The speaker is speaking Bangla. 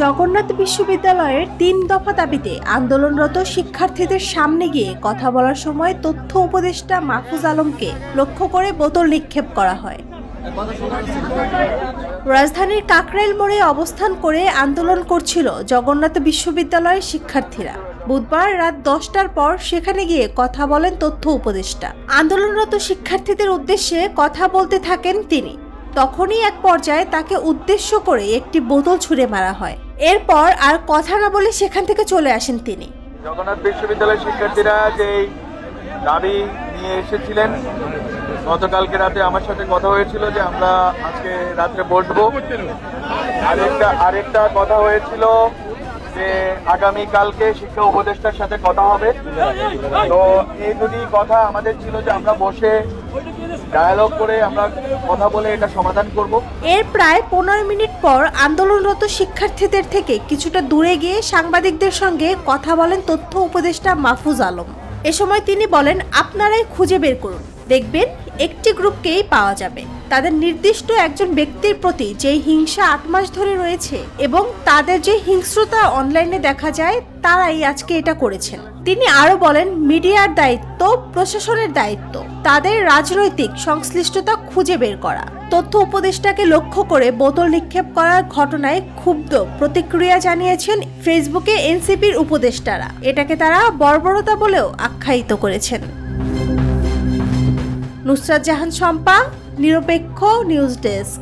জগন্নাথ বিশ্ববিদ্যালয়ের ৩ দফা দাবিতে আন্দোলনরত শিক্ষার্থীদের সামনে গিয়ে কথা বলার সময় তথ্য উপদেষ্টা মাহফুজ আলমকে লক্ষ্য করে বোতল নিক্ষেপ করা হয়। রাজধানীর কাকরাইল মোড়ে অবস্থান করে আন্দোলন করছিল জগন্নাথ বিশ্ববিদ্যালয়ের শিক্ষার্থীরা। বুধবার রাত ১০টার পর সেখানে গিয়ে কথা বলেন তথ্য উপদেষ্টা। আন্দোলনরত শিক্ষার্থীদের উদ্দেশ্যে কথা বলতে থাকেন তিনি। তখনই এক পর্যায়ে তাকে উদ্দেশ্য করে একটি বোতল ছুঁড়ে মারা হয়। এরপর আর কথা না বলে সেখান থেকে চলে আসেন তিনি। জগন্নাথ বিশ্ববিদ্যালয়ের শিক্ষার্থীরা যে দাবি নিয়ে এসেছিলেন, গতকালকে রাতে আমার সাথে কথা হয়েছিল যে আমরা আজকে রাত্রে বসবো। আরেকটা কথা হয়েছিল যে আগামী কালকে শিক্ষা উপদেষ্টার সাথে কথা হবে। তো এই দুটি কথা আমাদের ছিল যে আমরা বসে ডায়ালগ করে আমরা কথা বলে এটা সমাধান করব। এর প্রায় ১৫ মিনিট পর আন্দোলনরত শিক্ষার্থীদের থেকে কিছুটা দূরে গিয়ে সাংবাদিকদের সঙ্গে কথা বলেন তথ্য উপদেষ্টা মাহফুজ আলম। এ সময় তিনি বলেন, আপনারাই খুঁজে বের করুন, দেখবেন একটি গ্রুপকেই পাওয়া যাবে। তাদের নির্দিষ্ট একজন ব্যক্তির প্রতি যে হিংসা ৮ মাস ধরে রয়েছে এবং তাদের যে হিংস্রতা অনলাইনে দেখা যায়, তারাই আজকে এটা করেছেন। তিনি আরো বলেন, মিডিয়ার দায়িত্ব, প্রশাসনের দায়িত্ব তাদের রাজনৈতিক সংশ্লিষ্টতা খুঁজে বের করা। তথ্য উপদেষ্টাকে লক্ষ্য করে বোতল নিক্ষেপ করার ঘটনায় ক্ষুব্ধ প্রতিক্রিয়া জানিয়েছেন ফেসবুকে এনসিপির উপদেষ্টারা। এটাকে তারা বর্বরতা বলেও আখ্যায়িত করেছেন। নুসরাত জাহান শম্পা, নিরপেক্ষ নিউজ ডেস্ক।